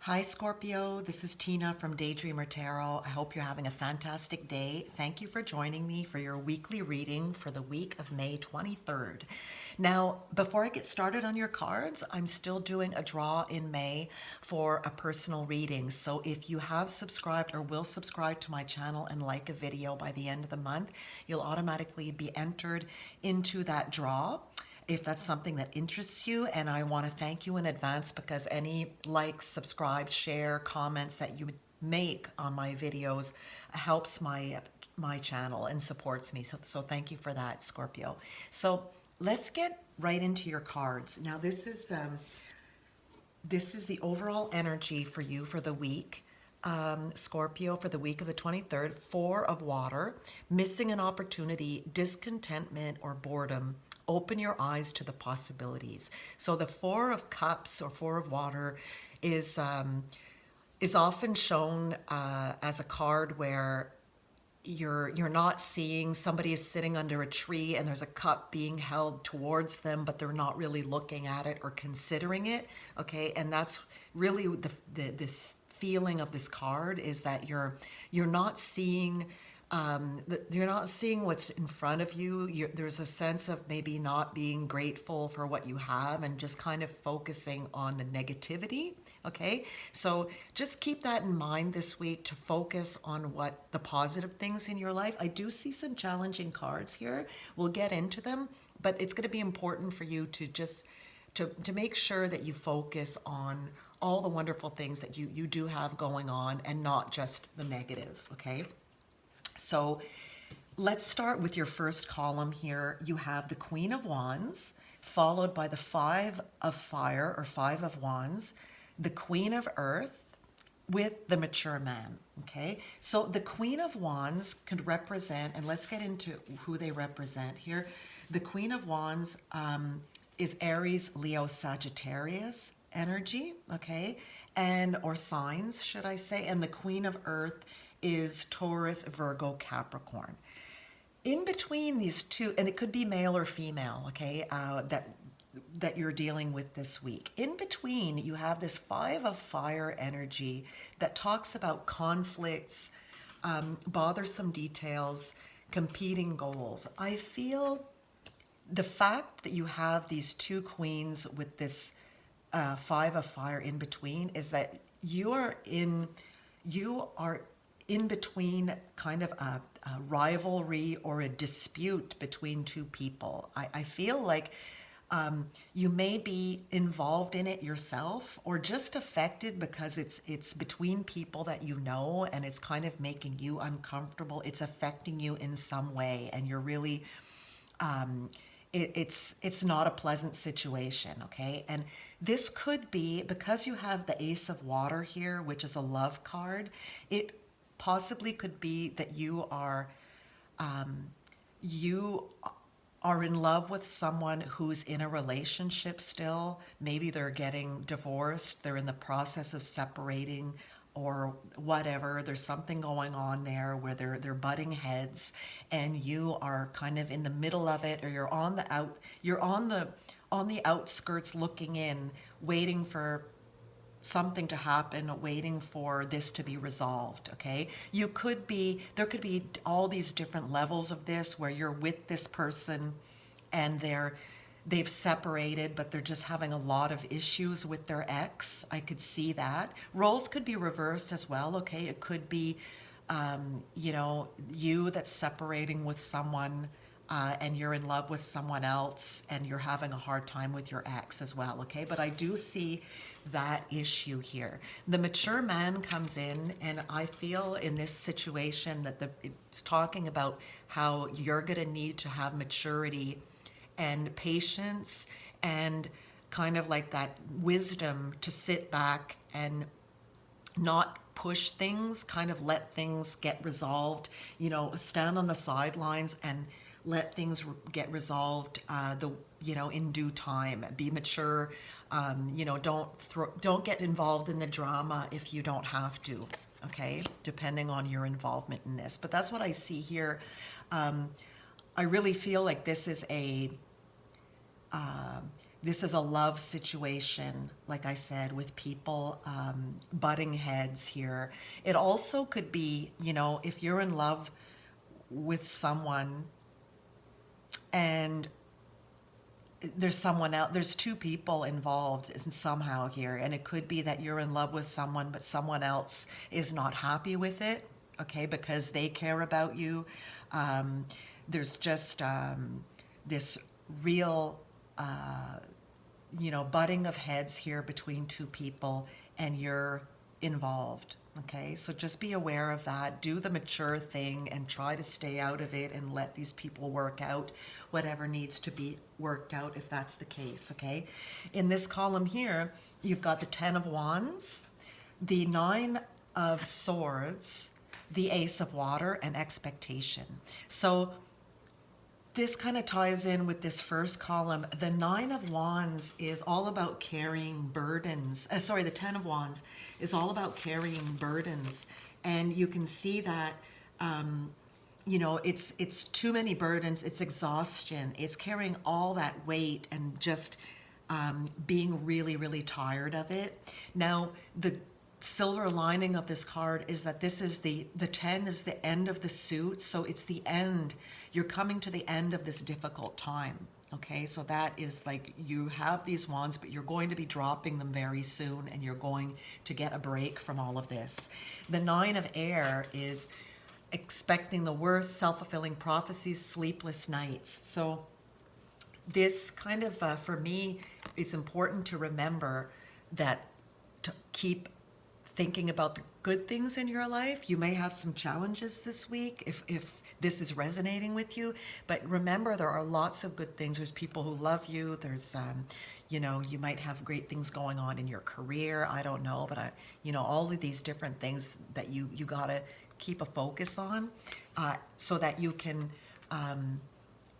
Hi Scorpio, this is Tina from Daydreamer Tarot. I hope you're having a fantastic day. Thank you for joining me for your weekly reading for the week of May 23rd. Now, before I get started on your cards, I'm still doing a draw in May for a personal reading. So if you have subscribed or will subscribe to my channel and like a video by the end of the month, you'll automatically be entered into that draw if that's something that interests you. And I want to thank you in advance because any likes, subscribe, share, comments that you make on my videos helps my channel and supports me. So thank you for that, Scorpio. So let's get right into your cards. Now this is the overall energy for you for the week. Scorpio, for the week of the 23rd, 4 of water, missing an opportunity, discontentment, or boredom. Open your eyes to the possibilities. So the 4 of cups or 4 of water is often shown as a card where you're not seeing, somebody is sitting under a tree and there's a cup being held towards them, but they're not really looking at it or considering it. Okay, and that's really this feeling of this card, is that you're not seeing. You're not seeing what's in front of you. There's a sense of maybe not being grateful for what you have and just kind of focusing on the negativity. Okay, so just keep that in mind this week to focus on what the positive things in your life. I do see some challenging cards here. We'll get into them, but it's going to be important for you to just to make sure that you focus on all the wonderful things that you do have going on and not just the negative. Okay. So let's start with your first column here. You have the Queen of Wands, followed by the 5 of Fire or 5 of Wands, the Queen of Earth, with the mature man. Okay, so the Queen of Wands could represent, and let's get into who they represent here. The Queen of Wands is Aries, Leo, Sagittarius energy, okay, and or signs, should I say, and the Queen of Earth is Taurus, Virgo, Capricorn. In between these two, and it could be male or female, okay, that you're dealing with this week. In between, you have this 5 of Fire energy that talks about conflicts, bothersome details, competing goals. I feel the fact that you have these two queens with this 5 of Fire in between is that you are in between kind of a rivalry or a dispute between two people. I feel like you may be involved in it yourself or just affected because it's between people that you know, and it's kind of making you uncomfortable. It's affecting you in some way, and you're really it's not a pleasant situation. Okay, and this could be because you have the Ace of Water here, which is a love card. It possibly could be that you are in love with someone who's in a relationship still. Maybe they're getting divorced, they're in the process of separating or whatever. There's something going on there where they're butting heads, and you are kind of in the middle of it, or you're on the outskirts looking in, waiting for something to happen, waiting for this to be resolved. Okay, there could be all these different levels of this where you're with this person and they've separated, but they're just having a lot of issues with their ex. I could see that. Roles could be reversed as well. Okay, it could be you that's separating with someone and you're in love with someone else and you're having a hard time with your ex as well. Okay, but I do see that issue here. The mature man comes in, and I feel in this situation that it's talking about how you're going to need to have maturity and patience and kind of like that wisdom to sit back and not push things, kind of let things get resolved, stand on the sidelines and let things get resolved in due time. Be mature. Don't get involved in the drama if you don't have to. Okay, depending on your involvement in this. But that's what I see here. I really feel like this is This is a love situation, like I said, with people butting heads here. It also could be, if you're in love with someone and there's someone else, there's two people involved somehow here, and it could be that you're in love with someone, but someone else is not happy with it, okay, because they care about you. There's just this real, butting of heads here between two people, and you're involved. Okay, so just be aware of that. Do the mature thing and try to stay out of it and let these people work out whatever needs to be worked out if that's the case, okay? In this column here, you've got the 10 of Wands, the 9 of Swords, the Ace of Water, and expectation. So this kind of ties in with this first column. The 9 of Wands is all about carrying burdens. The 10 of Wands is all about carrying burdens. And you can see that, it's too many burdens. It's exhaustion. It's carrying all that weight and just being really, really tired of it. Now, the silver lining of this card is that this is the 10 is the end of the suit, so it's the end. You're coming to the end of this difficult time, okay? So that is like you have these wands, but you're going to be dropping them very soon, and you're going to get a break from all of this. The 9 of Air is expecting the worst, self-fulfilling prophecies, sleepless nights. So this kind of, for me, it's important to remember that to keep thinking about the good things in your life. You may have some challenges this week if this is resonating with you, but remember there are lots of good things. There's people who love you. There's, you might have great things going on in your career. I don't know, but all of these different things that you gotta keep a focus on so that you can,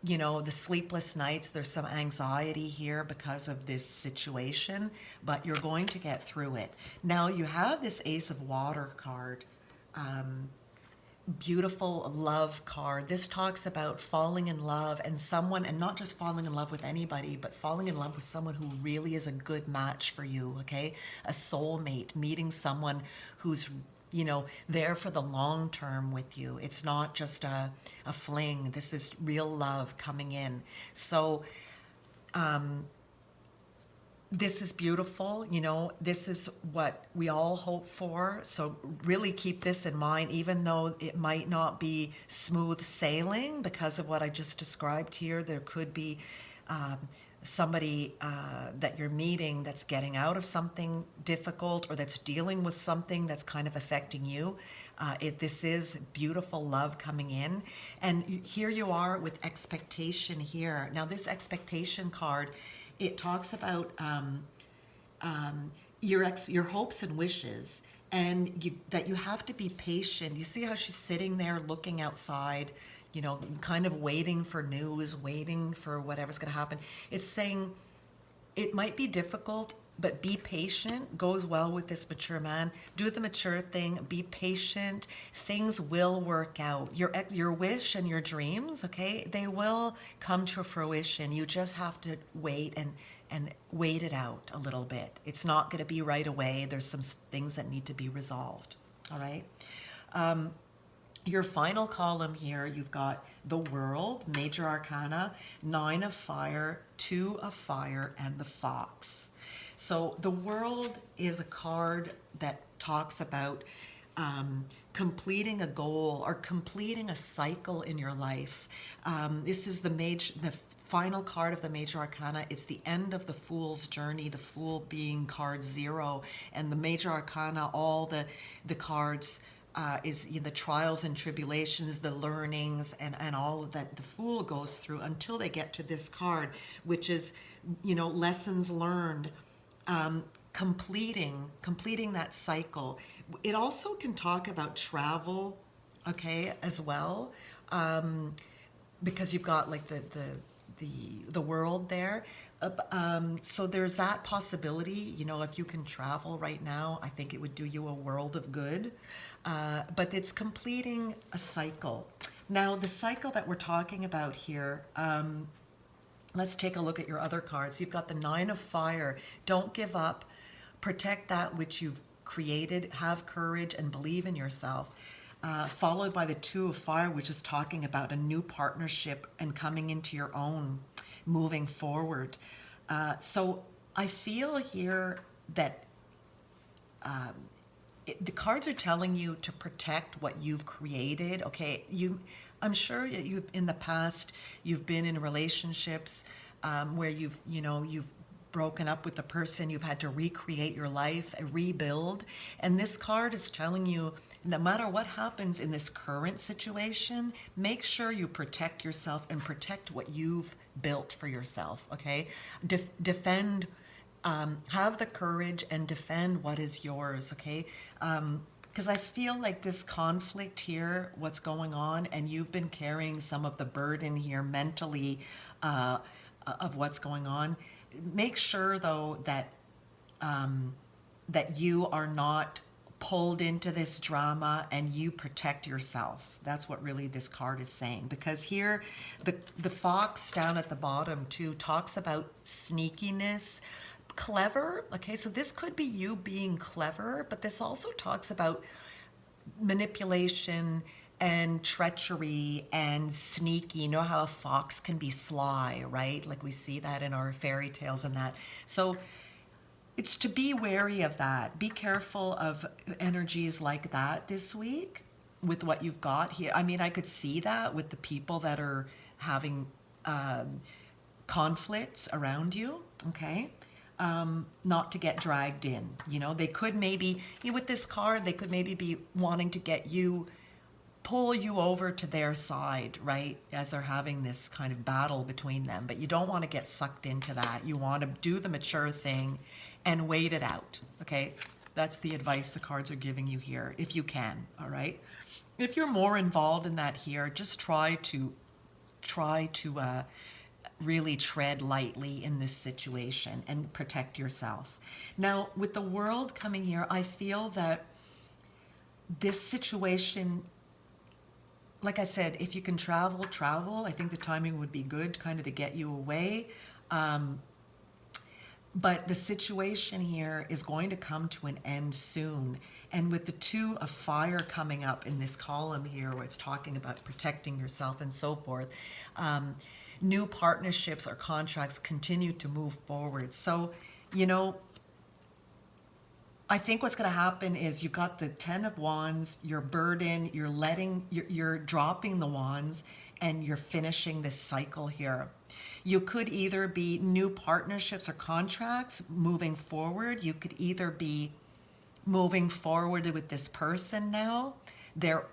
the sleepless nights, there's some anxiety here because of this situation, but you're going to get through it. Now you have this Ace of Water card, beautiful love card. This talks about falling in love and not just falling in love with anybody, but falling in love with someone who really is a good match for you, okay? A soulmate, meeting someone who's there for the long term with you. It's not just a fling. This is real love coming in. So this is beautiful. This is what we all hope for. So really keep this in mind, even though it might not be smooth sailing because of what I just described here. There could be somebody that you're meeting that's getting out of something difficult or that's dealing with something that's kind of affecting you. This is beautiful love coming in. And here you are with expectation here. Now this expectation card, it talks about your hopes and wishes, and that you have to be patient. You see how she's sitting there looking outside, kind of waiting for news, waiting for whatever's going to happen. It's saying it might be difficult, but be patient. Goes well with this mature man. Do the mature thing. Be patient. Things will work out. Your wish and your dreams, okay, they will come to fruition. You just have to wait and wait it out a little bit. It's not going to be right away. There's some things that need to be resolved, all right? Your final column here, you've got the World, Major Arcana, 9 of Fire, 2 of Fire, and the Fox. So the World is a card that talks about completing a goal or completing a cycle in your life. This is the final card of the Major Arcana. It's the end of the Fool's journey, the Fool being card 0, and the Major Arcana, all the cards is the trials and tribulations, the learnings, and all that the Fool goes through until they get to this card, which is, lessons learned, completing that cycle. It also can talk about travel, okay, as well, because you've got like the World there. So there's that possibility, if you can travel right now, I think it would do you a world of good. But it's completing a cycle. Now, the cycle that we're talking about here, Let's take a look at your other cards. You've got the Nine of Fire. Don't give up. Protect that which you've created. Have courage and believe in yourself. Followed by the Two of Fire, which is talking about a new partnership and coming into your own, moving forward. So I feel here that the cards are telling you to protect what you've created. Okay, I'm sure you've in the past you've been in relationships where you've broken up with the person, you've had to recreate your life, rebuild, and this card is telling you no matter what happens in this current situation, make sure you protect yourself and protect what you've built for yourself. Okay, defend. Have the courage and defend what is yours, okay? Because I feel like this conflict here, what's going on, and you've been carrying some of the burden here mentally of what's going on. Make sure, though, that that you are not pulled into this drama and you protect yourself. That's what really this card is saying. Because here, the fox down at the bottom, too, talks about sneakiness, clever. Okay, so this could be you being clever, but this also talks about manipulation and treachery and sneaky. You know how a fox can be sly, right? Like we see that in our fairy tales and that. So it's to be wary of that. Be careful of energies like that this week with what you've got here. I mean, I could see that with the people that are having conflicts around you, okay? Not to get dragged in. You know, they could maybe, with this card, they could maybe be wanting to get you, pull you over to their side, right? As they're having this kind of battle between them. But you don't want to get sucked into that. You want to do the mature thing and wait it out, okay? That's the advice the cards are giving you here, if you can, all right? If you're more involved in that here, just try to really tread lightly in this situation and protect yourself. Now, with the World coming here, I feel that this situation, like I said, if you can travel, travel. I think the timing would be good kind of to get you away. But the situation here is going to come to an end soon. And with the Two of Fire coming up in this column here, where it's talking about protecting yourself and so forth, new partnerships or contracts continue to move forward. So, you know, I think what's going to happen is you've got the Ten of Wands, your burden, you're dropping the wands, and you're finishing this cycle here. You could either be new partnerships or contracts moving forward. You could either be moving forward with this person now. The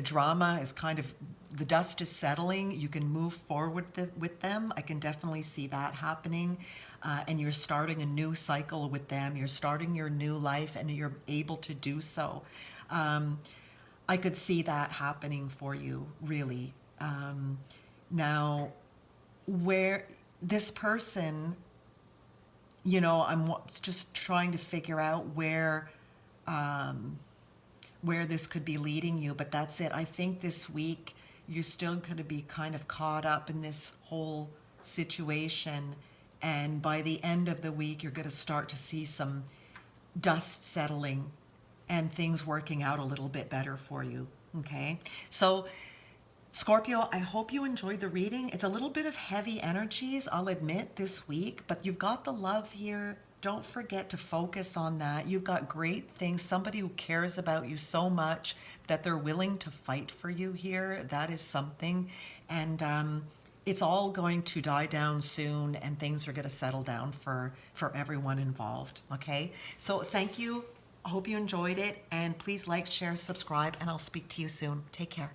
drama is kind of, the dust is settling. You can move forward with them. I can definitely see that happening. And you're starting a new cycle with them. You're starting your new life and you're able to do so. I could see that happening for you, really. Now, where this person, you know, I'm just trying to figure out where this could be leading you, but that's it. I think this week you're still going to be kind of caught up in this whole situation, and by the end of the week you're going to start to see some dust settling and things working out a little bit better for you, okay? So Scorpio, I hope you enjoyed the reading. It's a little bit of heavy energies, I'll admit, this week, but you've got the love here. Don't forget to focus on that. You've got great things, somebody who cares about you so much that they're willing to fight for you here. That is something. And it's all going to die down soon and things are going to settle down for everyone involved, okay? So thank you. I hope you enjoyed it. And please like, share, subscribe, and I'll speak to you soon. Take care.